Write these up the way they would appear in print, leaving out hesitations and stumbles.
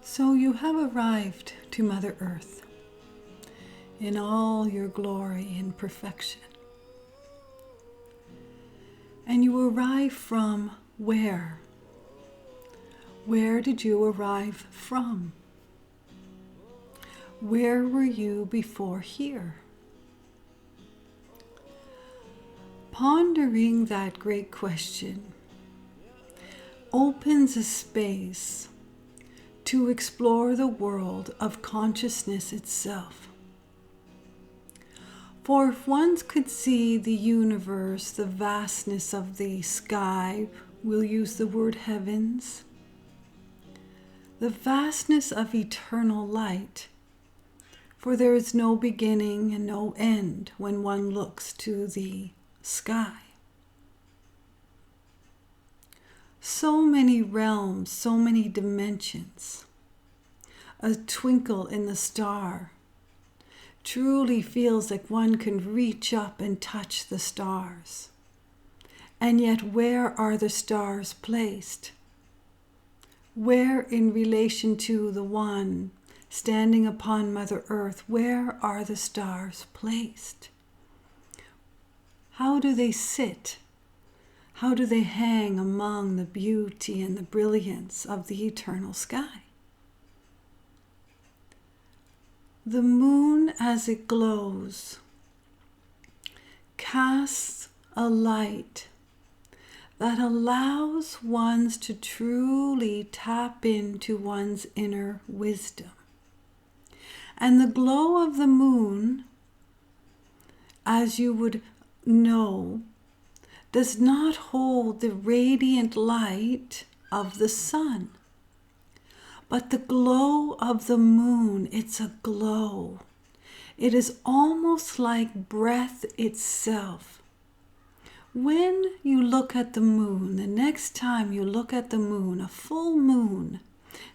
So you have arrived to Mother Earth in all your glory and perfection. And you arrive from where? Where did you arrive from? Where were you before here? Pondering that great question opens a space to explore the world of consciousness itself. For if one could see the universe, the vastness of the sky, we'll use the word heavens, the vastness of eternal light, for there is no beginning and no end when one looks to the sky. So many realms, so many dimensions. A twinkle in the star truly feels like one can reach up and touch the stars. And yet, where are the stars placed? Where, in relation to the one standing upon Mother Earth, where are the stars placed? How do they sit? How do they hang among the beauty and the brilliance of the eternal sky? The moon, as it glows, casts a light that allows one to truly tap into one's inner wisdom. And the glow of the moon, as you would know, does not hold the radiant light of the sun. But the glow of the moon, it's a glow. It is almost like breath itself. When you look at the moon, the next time you look at the moon, a full moon,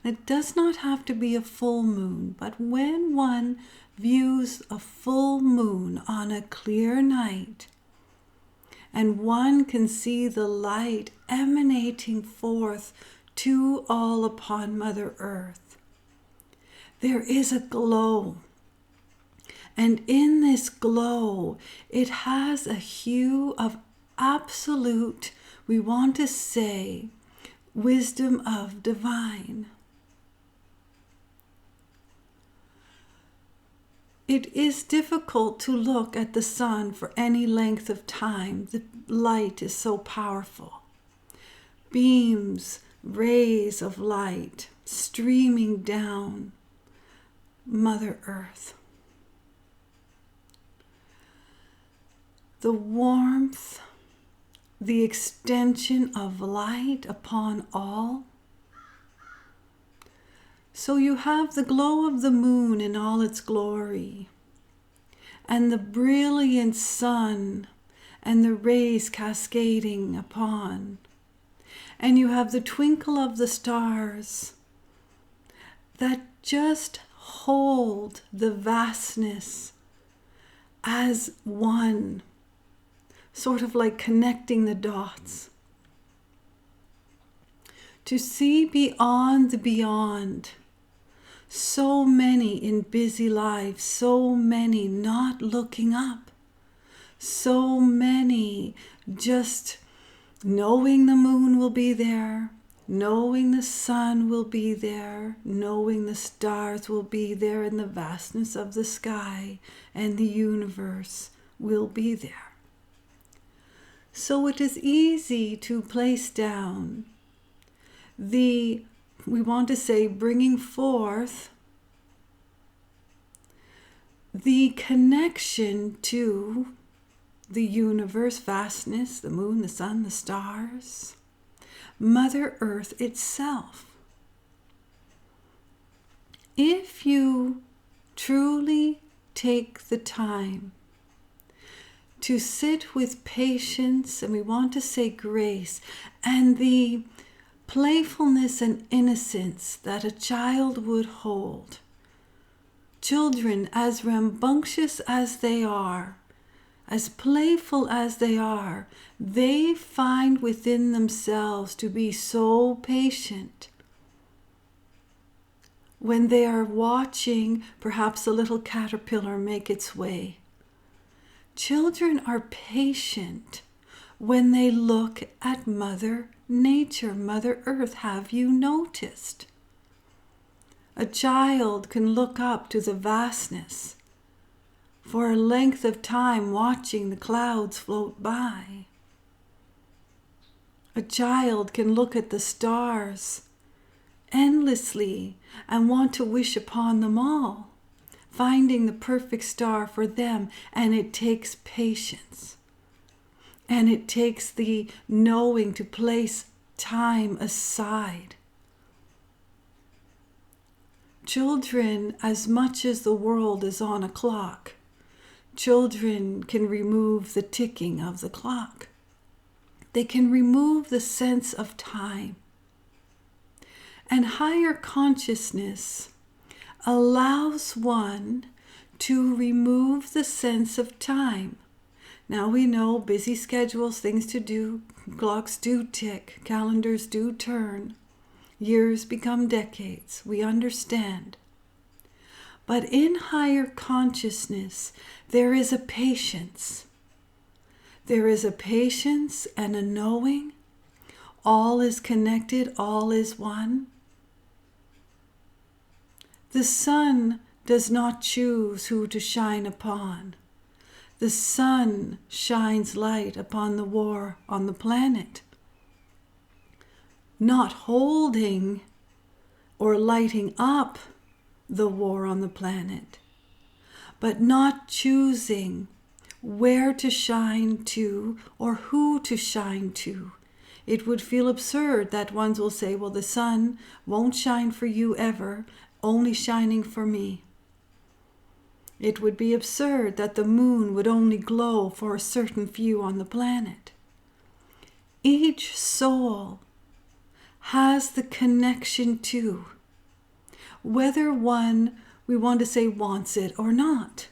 it does not have to be a full moon, but when one views a full moon on a clear night, and one can see the light emanating forth to all upon Mother Earth, there is a glow. And in this glow, it has a hue of absolute, we want to say, wisdom of divine. It is difficult to look at the sun for any length of time. The light is so powerful. Beams, rays of light streaming down Mother Earth. The warmth, the extension of light upon all. So you have the glow of the moon in all its glory, and the brilliant sun and the rays cascading upon. And you have the twinkle of the stars that just hold the vastness as one, sort of like connecting the dots. To see beyond the beyond. So many in busy lives, so many not looking up, so many just knowing the moon will be there, knowing the sun will be there, knowing the stars will be there, and the vastness of the sky and the universe will be there. So it is easy to place down we want to say, bringing forth the connection to the universe, vastness, the moon, the sun, the stars, Mother Earth itself. If you truly take the time to sit with patience, and we want to say grace, and the playfulness and innocence that a child would hold. Children, as rambunctious as they are, as playful as they are, they find within themselves to be so patient when they are watching perhaps a little caterpillar make its way. Children are patient when they look at Mother Nature, Mother Earth. Have you noticed? A child can look up to the vastness for a length of time watching the clouds float by. A child can look at the stars endlessly and want to wish upon them all, finding the perfect star for them. And it takes patience. And it takes the knowing to place time aside. Children, as much as the world is on a clock, children can remove the ticking of the clock. They can remove the sense of time. And higher consciousness allows one to remove the sense of time. Now we know busy schedules, things to do, clocks do tick, calendars do turn, years become decades. We understand. But in higher consciousness, there is a patience. There is a patience and a knowing. All is connected, all is one. The sun does not choose who to shine upon. The sun shines light upon the war on the planet, not holding or lighting up the war on the planet, but not choosing where to shine to or who to shine to. It would feel absurd that ones will say, well, the sun won't shine for you ever, only shining for me. It would be absurd that the moon would only glow for a certain few on the planet. Each soul has the connection to, whether one, we want to say, wants it or not.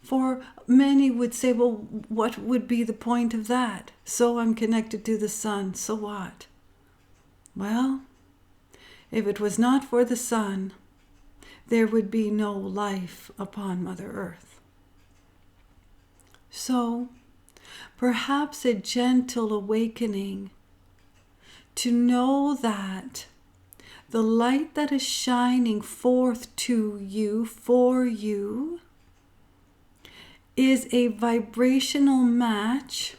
For many would say, well, what would be the point of that? So I'm connected to the sun, so what? Well, if it was not for the sun, there would be no life upon Mother Earth. So, perhaps a gentle awakening to know that the light that is shining forth to you, for you, is a vibrational match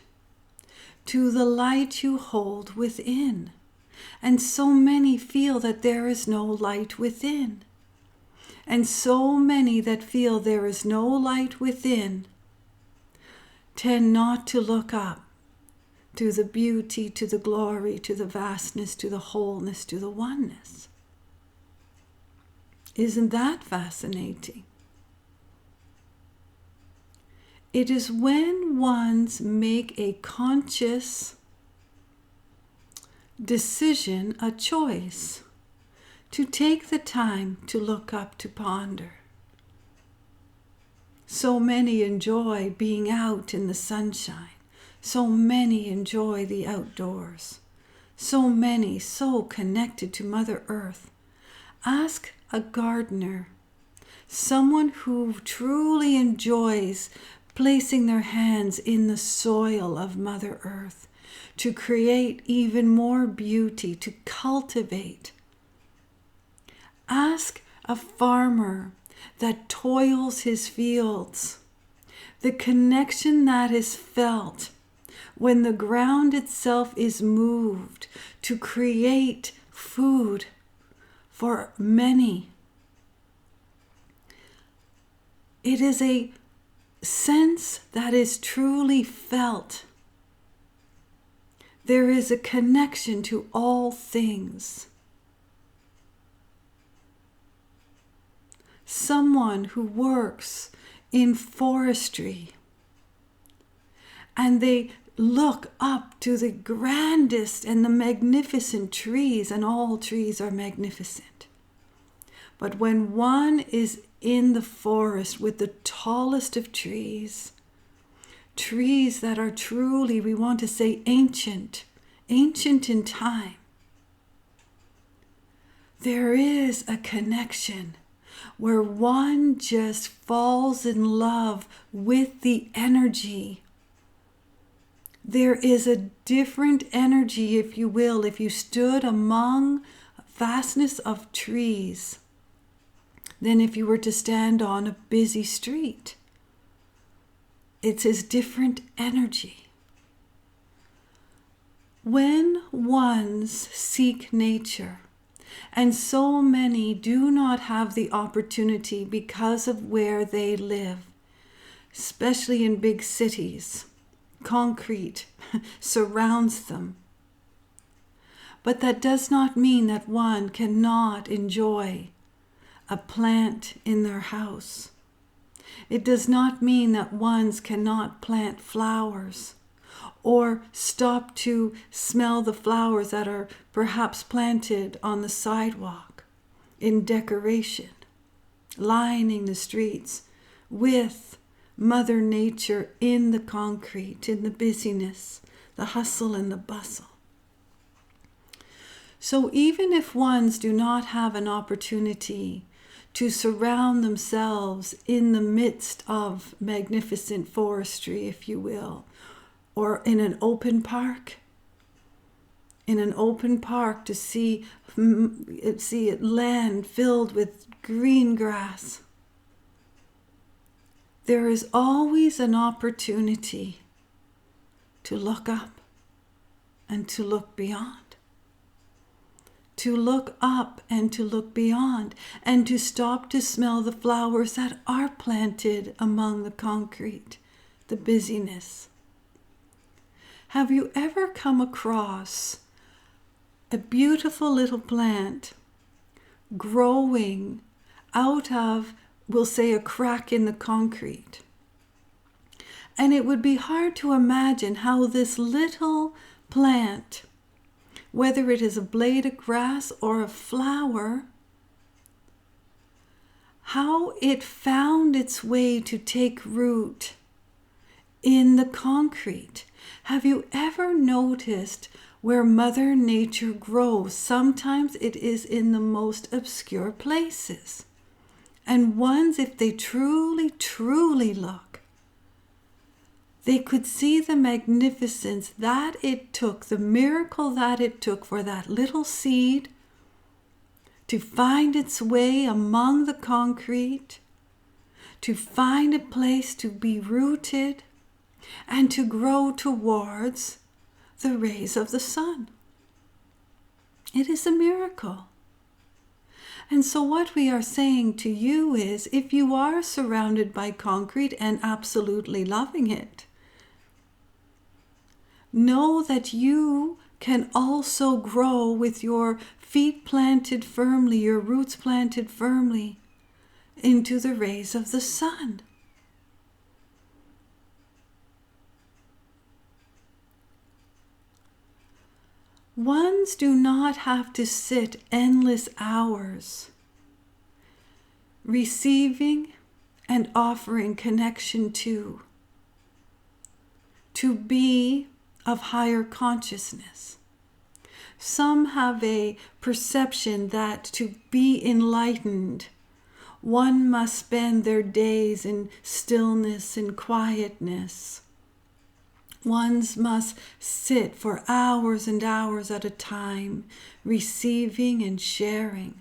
to the light you hold within. And so many feel that there is no light within. And so many that feel there is no light within tend not to look up to the beauty, to the glory, to the vastness, to the wholeness, to the oneness. Isn't that fascinating? It is when ones make a conscious decision, a choice, to take the time to look up, to ponder. So many enjoy being out in the sunshine. So many enjoy the outdoors. So many so connected to Mother Earth. Ask a gardener, someone who truly enjoys placing their hands in the soil of Mother Earth to create even more beauty, to cultivate. Ask a farmer that toils his fields, the connection that is felt when the ground itself is moved to create food for many. It is a sense that is truly felt. There is a connection to all things. Someone who works in forestry and they look up to the grandest and the magnificent trees, and all trees are magnificent. But when one is in the forest with the tallest of trees, trees that are truly, we want to say, ancient in time, there is a connection where one just falls in love with the energy. There is a different energy, if you will, if you stood among a vastness of trees than if you were to stand on a busy street. It's a different energy. When ones seek nature, and so many do not have the opportunity because of where they live, especially in big cities, concrete surrounds them. But that does not mean that one cannot enjoy a plant in their house. It does not mean that ones cannot plant flowers or stop to smell the flowers that are perhaps planted on the sidewalk in decoration, lining the streets with Mother Nature in the concrete, in the busyness, the hustle and the bustle. So even if ones do not have an opportunity to surround themselves in the midst of magnificent forestry, if you will, or in an open park, to see land filled with green grass, there is always an opportunity to look up and to look beyond. To look up and to look beyond, and to stop to smell the flowers that are planted among the concrete, the busyness. Have you ever come across a beautiful little plant growing out of, we'll say, a crack in the concrete? And it would be hard to imagine how this little plant, whether it is a blade of grass or a flower, how it found its way to take root in the concrete. Have you ever noticed where Mother Nature grows? Sometimes it is in the most obscure places. And ones, if they truly, truly look, they could see the magnificence that it took, the miracle that it took for that little seed to find its way among the concrete, to find a place to be rooted, and to grow towards the rays of the sun. It is a miracle. And so what we are saying to you is, if you are surrounded by concrete and absolutely loving it, know that you can also grow with your feet planted firmly, your roots planted firmly into the rays of the sun. Ones do not have to sit endless hours receiving and offering connection to be of higher consciousness. Some have a perception that to be enlightened, one must spend their days in stillness and quietness. Ones must sit for hours and hours at a time, receiving and sharing.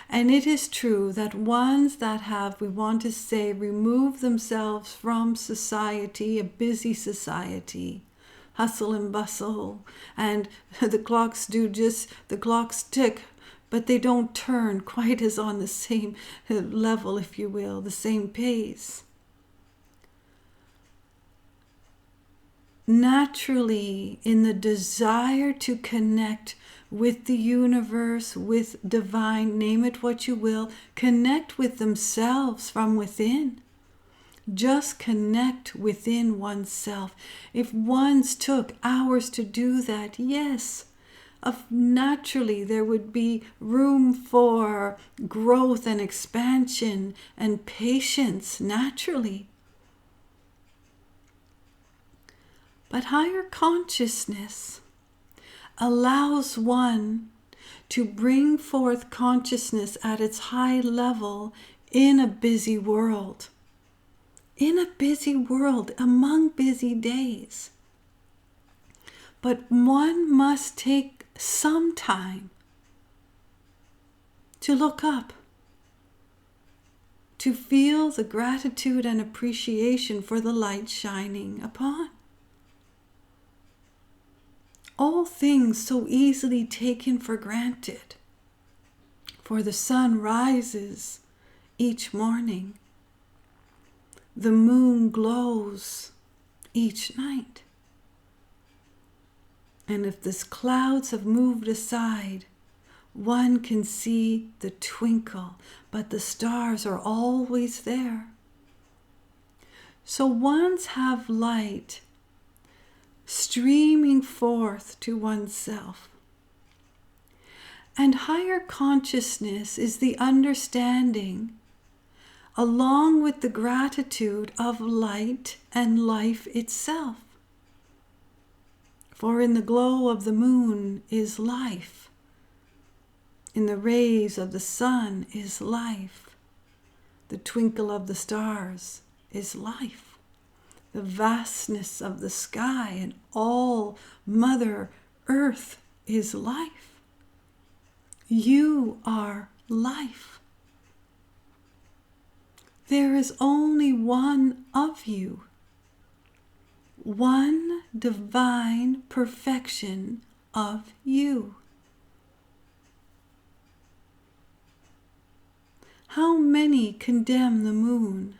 And it is true that ones that have, we want to say, removed themselves from society, a busy society, hustle and bustle, and the clocks tick, but they don't turn quite as on the same level, if you will, the same pace. Naturally, in the desire to connect with the universe, with divine, name it what you will, connect with themselves from within. Just connect within oneself. If ones took hours to do that, yes, naturally there would be room for growth and expansion and patience, naturally. But higher consciousness allows one to bring forth consciousness at its high level in a busy world. In a busy world, among busy days. But one must take some time to look up, to feel the gratitude and appreciation for the light shining upon. All things so easily taken for granted. For the sun rises each morning. The moon glows each night. And if the clouds have moved aside, one can see the twinkle, but the stars are always there. So ones have light streaming forth to oneself. And higher consciousness is the understanding, along with the gratitude of light and life itself. For in the glow of the moon is life. In the rays of the sun is life. The twinkle of the stars is life. The vastness of the sky and all Mother Earth is life. You are life. There is only one of you, one divine perfection of you. How many condemn the moon?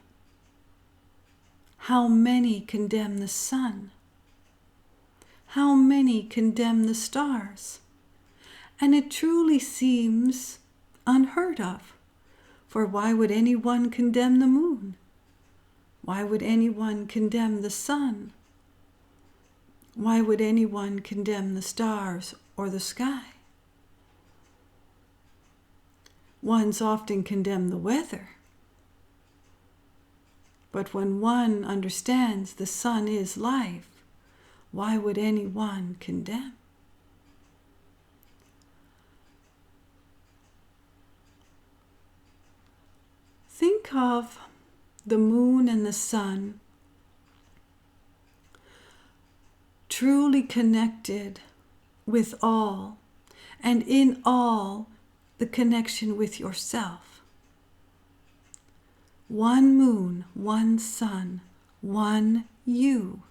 How many condemn the sun? How many condemn the stars? And it truly seems unheard of. For why would anyone condemn the moon? Why would anyone condemn the sun? Why would anyone condemn the stars or the sky? Ones often condemn the weather. But when one understands the sun is life, why would anyone condemn? Think of the moon and the sun truly connected with all, and in all, the connection with yourself. One moon, one sun, one you.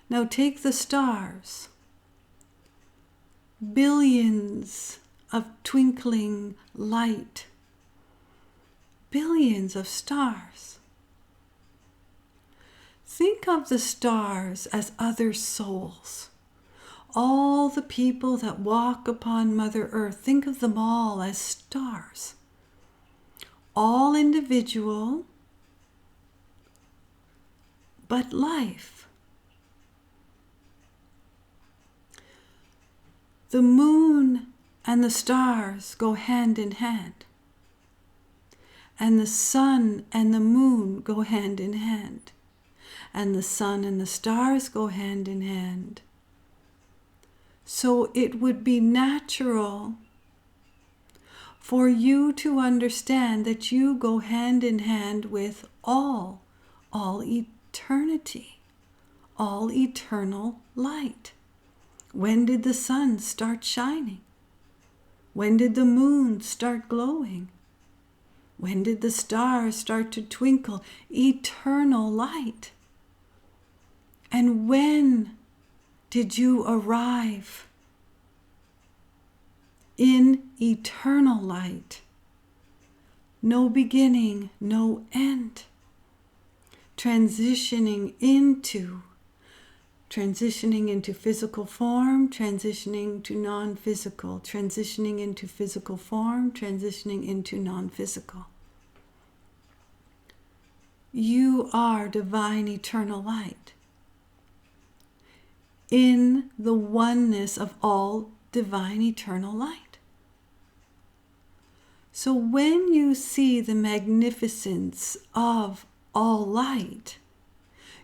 Now take the stars. Billions of twinkling light. Billions of stars. Think of the stars as other souls. All the people that walk upon Mother Earth, think of them all as stars. All individual, but life. The moon and the stars go hand in hand. And the sun and the moon go hand in hand. And the sun and the stars go hand in hand. So it would be natural for you to understand that you go hand in hand with all eternity, all eternal light. When did the sun start shining? When did the moon start glowing? When did the stars start to twinkle? Eternal light. And when did you arrive in eternal light? No beginning, no end. Transitioning into physical form, transitioning to non-physical, transitioning into physical form, transitioning into non-physical. You are divine eternal light in the oneness of all divine eternal light. So when you see the magnificence of all light,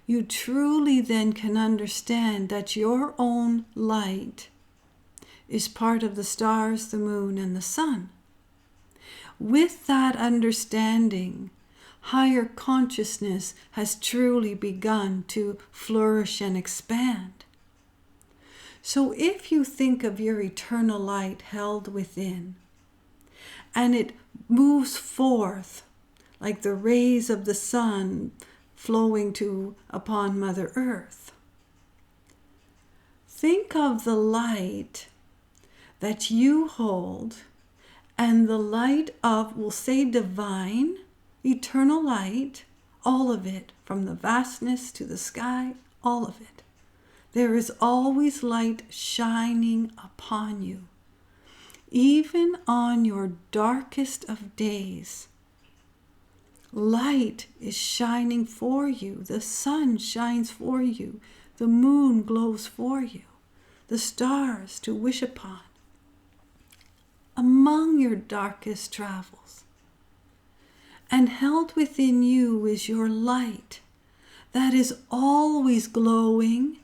you truly then can understand that your own light is part of the stars, the moon, and the sun. With that understanding, higher consciousness has truly begun to flourish and expand. So if you think of your eternal light held within, and it moves forth like the rays of the sun flowing upon Mother Earth, think of the light that you hold and the light of, we'll say, divine, eternal light, all of it, from the vastness to the sky, all of it. There is always light shining upon you. Even on your darkest of days, light is shining for you. The sun shines for you. The moon glows for you. The stars to wish upon. Among your darkest travels. And held within you is your light that is always glowing,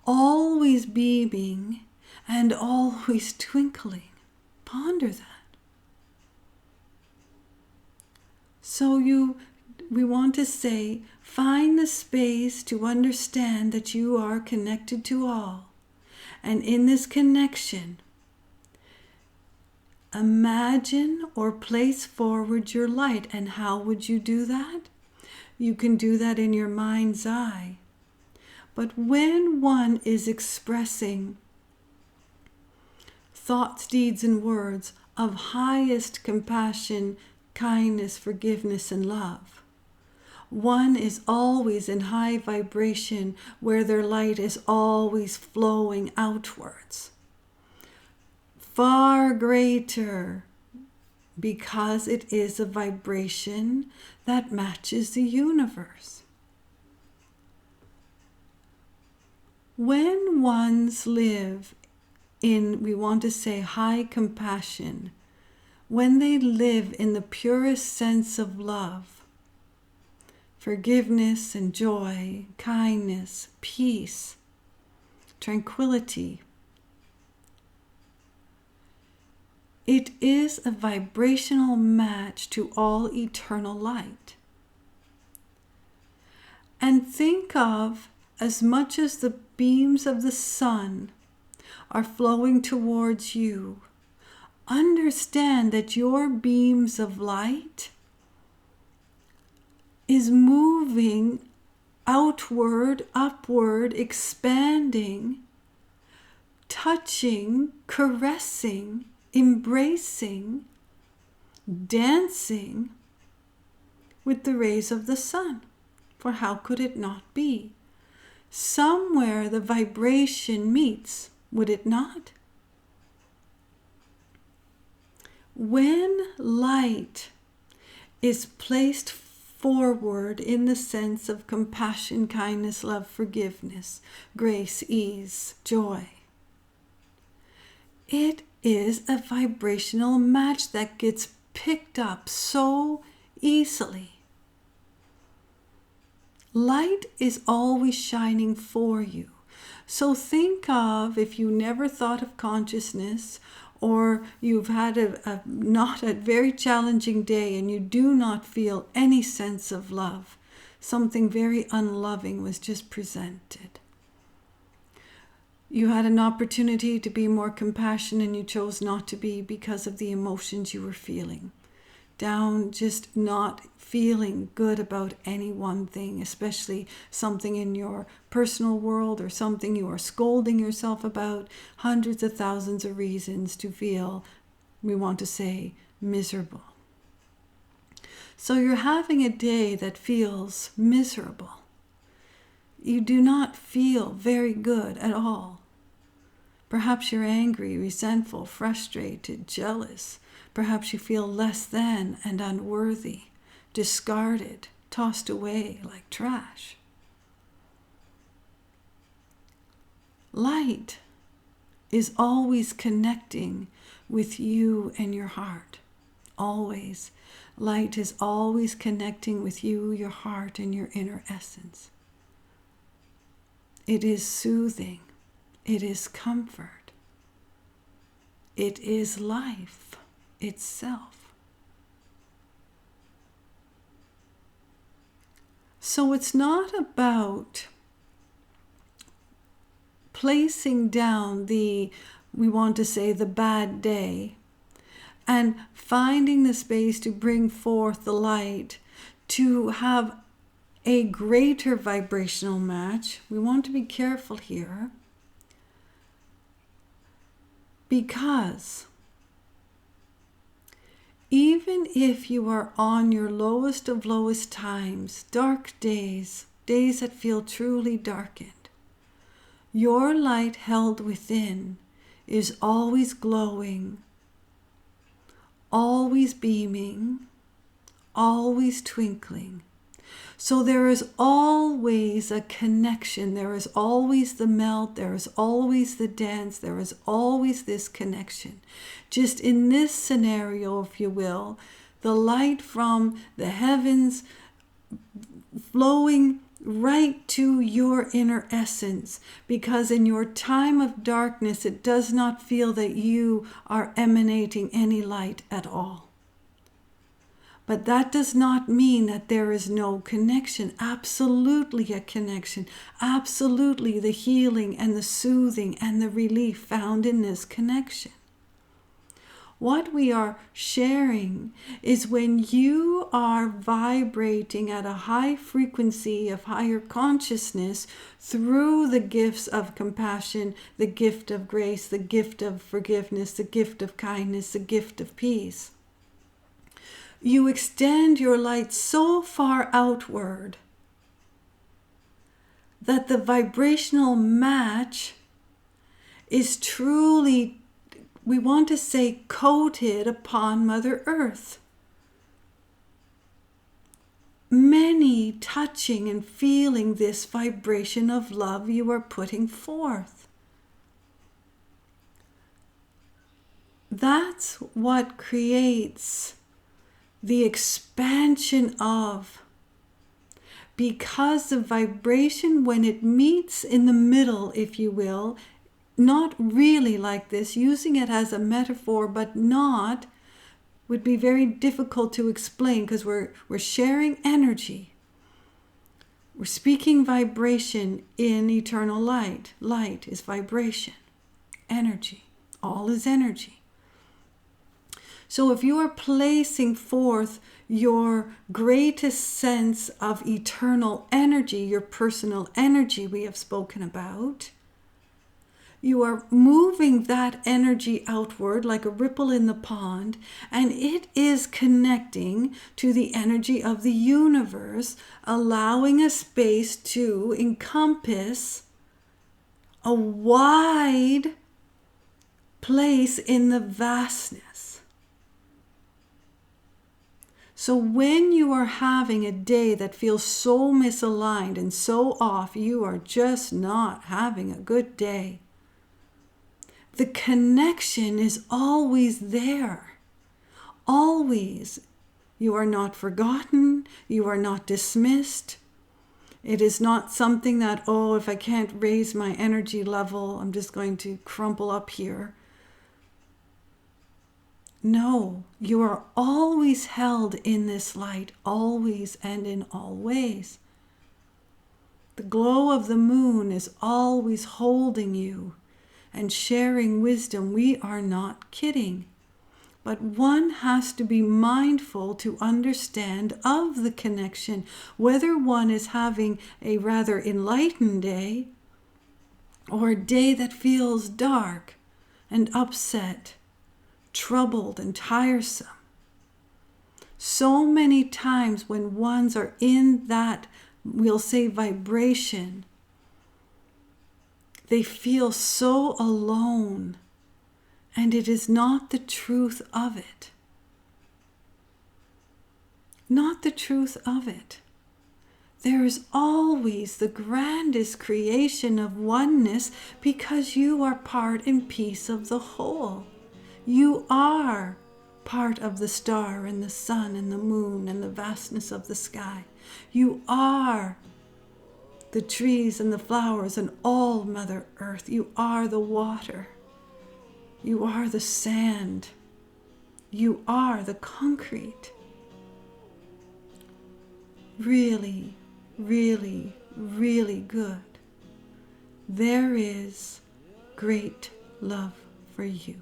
always beaming, and always twinkling. Ponder that. So we want to say, find the space to understand that you are connected to all. And in this connection, imagine or place forward your light. And how would you do that? You can do that in your mind's eye. But when one is expressing thoughts, deeds, and words of highest compassion, kindness, forgiveness, and love, one is always in high vibration where their light is always flowing outwards. Far greater, because it is a vibration that matches the universe. When ones live in, we want to say, high compassion, when they live in the purest sense of love, forgiveness and joy, kindness, peace, tranquility, it is a vibrational match to all eternal light. And think of, as much as the beams of the sun are flowing towards you, understand that your beams of light is moving outward, upward, expanding, touching, caressing, embracing, dancing with the rays of the sun. For how could it not be? Somewhere the vibration meets, would it not? When light is placed forward in the sense of compassion, kindness, love, forgiveness, grace, ease, joy, it is a vibrational match that gets picked up so easily. Light is always shining for you. So think of, if you never thought of consciousness, or you've had not a very challenging day and you do not feel any sense of love, something very unloving was just presented. You had an opportunity to be more compassionate and you chose not to be because of the emotions you were feeling. Down, just not feeling good about any one thing, especially something in your personal world or something you are scolding yourself about. Hundreds of thousands of reasons to feel, we want to say, miserable. So you're having a day that feels miserable. You do not feel very good at all. Perhaps you're angry, resentful, frustrated, jealous. Perhaps you feel less than and unworthy, discarded, tossed away like trash. Light is always connecting with you and your heart. Always. Light is always connecting with you, your heart, and your inner essence. It is soothing. It is comfort. It is life itself. So it's not about placing down we want to say, the bad day, and finding the space to bring forth the light, to have a greater vibrational match. We want to be careful here, because even if you are on your lowest of lowest times, dark days, days that feel truly darkened, your light held within is always glowing, always beaming, always twinkling. So there is always a connection. There is always the melt. There is always the dance. There is always this connection. Just in this scenario, if you will, the light from the heavens flowing right to your inner essence, because in your time of darkness, it does not feel that you are emanating any light at all. But that does not mean that there is no connection. Absolutely a connection. Absolutely the healing and the soothing and the relief found in this connection. What we are sharing is when you are vibrating at a high frequency of higher consciousness through the gifts of compassion, the gift of grace, the gift of forgiveness, the gift of kindness, the gift of peace. You extend your light so far outward that the vibrational match is truly, we want to say, coated upon Mother Earth. Many touching and feeling this vibration of love you are putting forth. That's what creates the expansion of, because the vibration, when it meets in the middle, if you will, not really like this, using it as a metaphor, but not, would be very difficult to explain, because we're sharing energy. We're speaking vibration in eternal light. Light is vibration, energy. All is energy. So if you are placing forth your greatest sense of eternal energy, your personal energy we have spoken about, you are moving that energy outward like a ripple in the pond, and it is connecting to the energy of the universe, allowing a space to encompass a wide place in the vastness. So when you are having a day that feels so misaligned and so off, you are just not having a good day. The connection is always there. Always. You are not forgotten. You are not dismissed. It is not something that, oh, if I can't raise my energy level, I'm just going to crumple up here. No, you are always held in this light, always and in all ways. The glow of the moon is always holding you and sharing wisdom. We are not kidding. But one has to be mindful to understand of the connection, whether one is having a rather enlightened day or a day that feels dark and upset, troubled and tiresome. So many times when ones are in that, we'll say, vibration, they feel so alone, and it is not the truth of it. Not the truth of it. There is always the grandest creation of oneness, because you are part and piece of the whole. You are part of the star and the sun and the moon and the vastness of the sky. You are the trees and the flowers and all Mother Earth. You are the water. You are the sand. You are the concrete. Really, really, really good. There is great love for you.